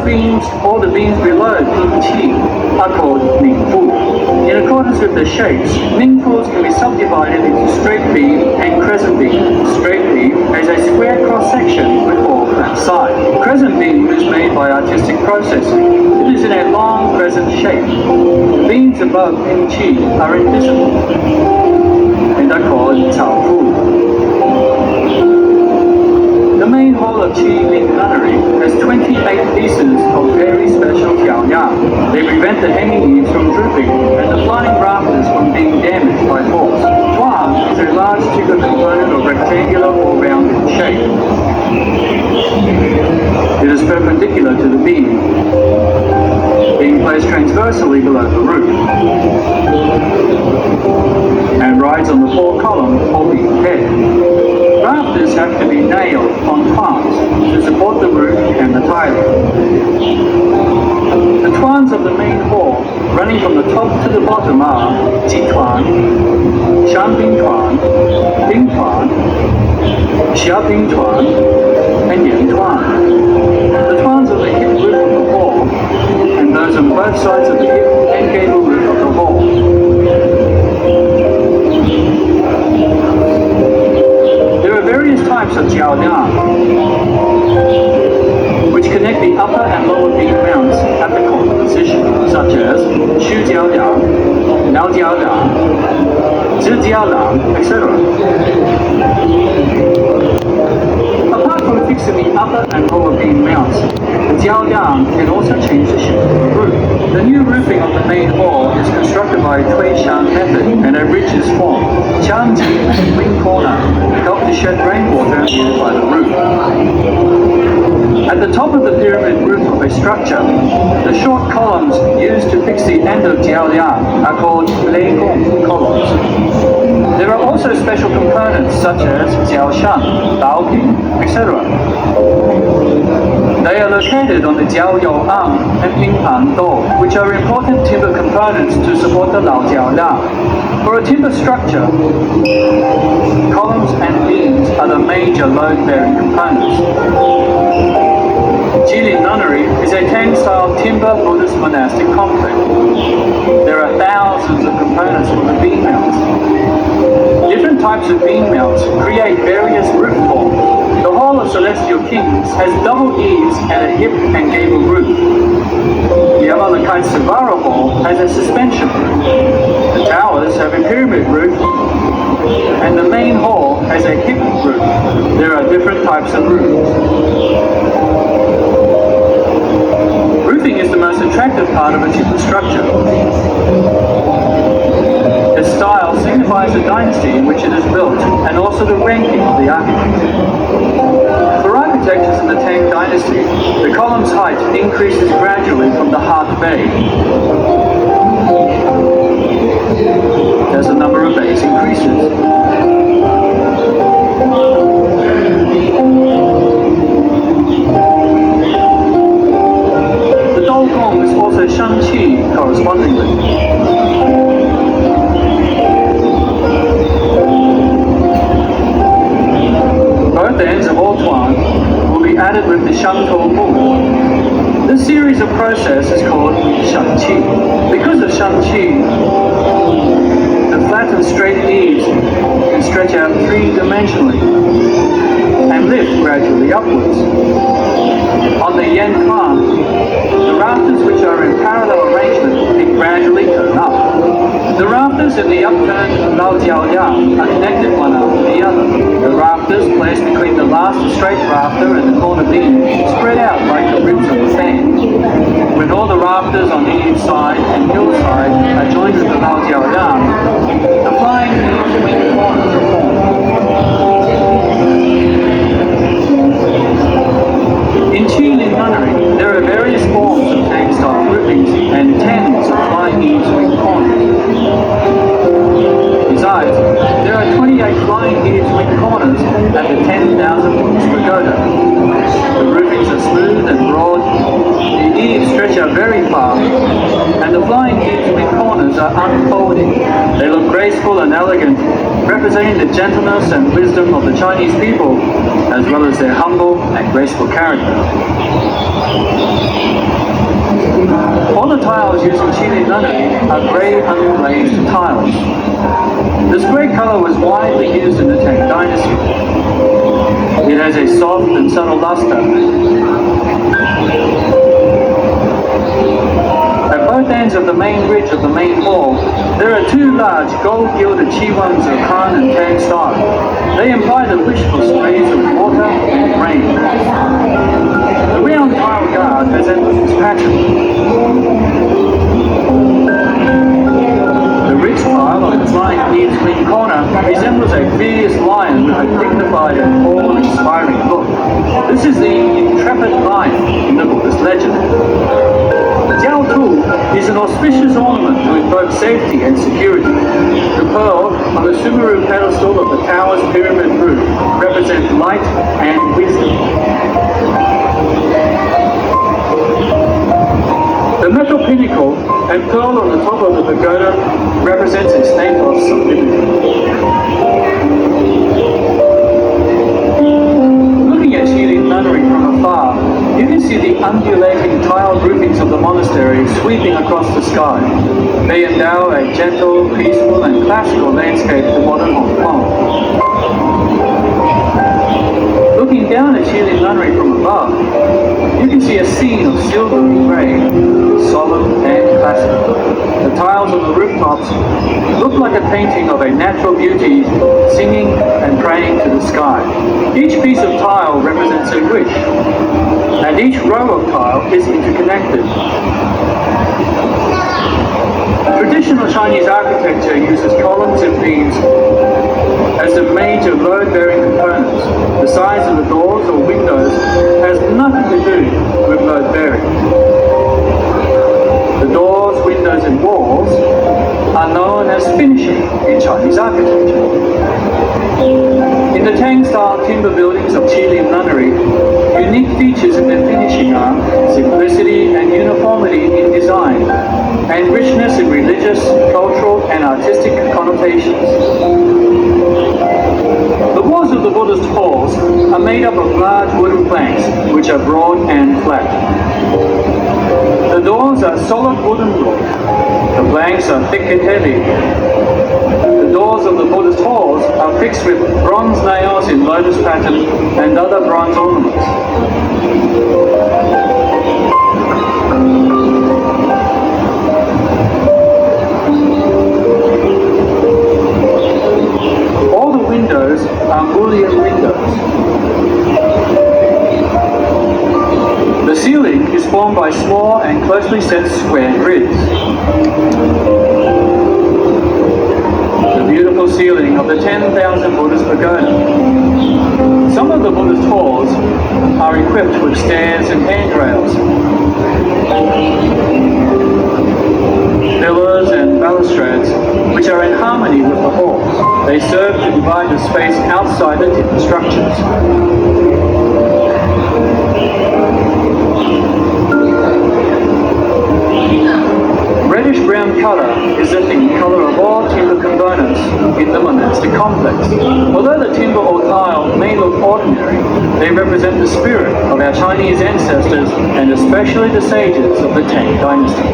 beams or the beams below Ping Qi are called Ningfu. In accordance with the shapes, Ningfus can be subdivided into straight beam and crescent beam. Straight beam has a square cross-section with four flat sides. Crescent beam is made by artistic processing. It is in a long crescent shape. The beams above Ping Qi are invisible and are called Cao Fu. The main hall of Qi Ling Nunnery has 28 pieces of very special jiaoyang. They prevent the hanging eaves from drooping and the flying rafters from being damaged by force. Tuan is a large timber component of rectangular or rounded shape. It is perpendicular to the beam, being placed transversely below the roof, and rides on the four column or beam head. Rafters have to be nailed on tuans to support the roof and the tiling. The tuans of the main hall, running from the top to the bottom, are Ji Tuan, Shan Bing Tuan, Bing Tuan, Xia Bing Tuan, and Yan Tuan. The tuans of the hip roof of the hall, and those on both sides of the hip and gable roof of the hall. Various types of jiaoyang, which connect the upper and lower beam mounts at the corner position, such as Xu jiaoyang, Nao jiaoyang, Zhi jiaoyang, etc. Apart from fixing the upper and lower beam mounts, the jiaoyang can also change the shape of the roof. The new roofing of the main hall is constructed by Tui Shan method and a ridges form. Changji and wing corner help to shed rainwater used by the roof. At the top of the pyramid roof of a structure, the short columns used to fix the end of jiaoyang are called leigong columns. There are also special components such as jiaoshan, daoping, etc. They are located on the jiaoyouang and pingpan do, which are important timber components to support the lao jiaoyang. For a timber structure, columns and beams are the major load-bearing components. Jilin Nunnery is a Tang-style timber Buddhist monastic complex. There are thousands of components for the beam mounts. Different types of beam mounts create various roof forms. The Hall of Celestial Kings has double eaves and a hip and gable roof. The Amalekite Savara Hall has a suspension roof. The towers have a pyramid roof, and the main hall has a hip roof. There are different types of roofs. Roofing is the most attractive part of a timber structure. The style signifies the dynasty in which it is built, and also the ranking of the architect. For architectures in the Tang Dynasty, the column's height increases gradually from the heart bay as the number of bays increases. The Dougong is also Shangqi correspondingly. Both ends of all tuan will be added with the Shangtou Bu. This series of process is called Shangqi. Because of Shangqi, the flat and straight eaves can stretch out three-dimensionally and lift gradually upwards. On the Yan Tuan, the rafters which are in parallel arrangement can gradually turn up. The rafters in the upturned Lao Jiaoyang are connected one after the other. The rafters placed between the last straight rafter and the corner beam spread out like the ribs of a fan. When all the rafters on each side and hillside are joined with the Lao Jiaoyang, the flying eaves wing corners are formed. In Jilin Nunnery, there are various forms of Tang-style groupings and tens of flying eaves wing corners. Besides, there are 28 flying eaves wing corners at the 10,000 Buddhist pagoda. The roofings are smooth and broad, the eaves stretch out very far, and the flying eaves wing corners are unfolding. They look graceful and elegant, representing the gentleness and wisdom of the Chinese people as well as their humble and graceful character. All the tiles used in Qili nunnery are grey unglazed tiles. This grey colour was widely used in the Tang Dynasty. It has a soft and subtle luster. At both ends of the main ridge of the main wall, there are two large gold-gilded Qiwan Zircon and Tang style. They imply the wishful sprays of water and rain. The round tile guard has this pattern. The ridge tile on its lying eaves green corner resembles a fierce lion with a dignified and awe-inspiring look. This is the intrepid lion in the Buddhist legend. Jiao Tu is an auspicious ornament to invoke safety and security. The pearl on the Subaru pedestal of the tower's pyramid roof represents light and wisdom. The metal pinnacle and pearl on the top of the pagoda represents a state of sublimity. Looking at Qili nunnery from afar, you can see the undulating tiled roofings of the monastery sweeping across the sky. They endow a gentle, peaceful and classical landscape to modern Hong Kong. Looking down at Qili nunnery from above, you can see a scene of silvery grey, solemn and classic. The tiles on the rooftops look like a painting of a natural beauty singing and praying to the sky. Each piece of tile represents a wish, and each row of tile is interconnected. Traditional Chinese architecture uses columns and beams as the major load-bearing components. The size of the doors or windows has nothing to do with load-bearing. The doors, windows and walls are known as finishing in Chinese architecture. In the Tang-style timber buildings of Qili nunnery, unique features in their finishing are simplicity and uniformity in design, and richness in religious, cultural and artistic connotations. The walls of the Buddhist halls are made up of large wooden planks, which are broad and flat. The doors are solid wooden doors. The planks are thick and heavy. The doors of the Buddhist halls are fixed with bronze nails in lotus pattern and other bronze ornaments. All the windows are mullioned windows. The ceiling is formed by small and closely set square grids. The beautiful ceiling of the 10,000 Buddhist pagoda. Some of the Buddhist halls are equipped with stairs and handrails, pillars and balustrades, which are in harmony with the halls. They serve to divide the space outside the timber structures. Reddish-brown colour is the theme colour of all timber components in the monastic complex. Although the timber or tile may look ordinary, they represent the spirit of our Chinese ancestors and especially the sages of the Tang Dynasty.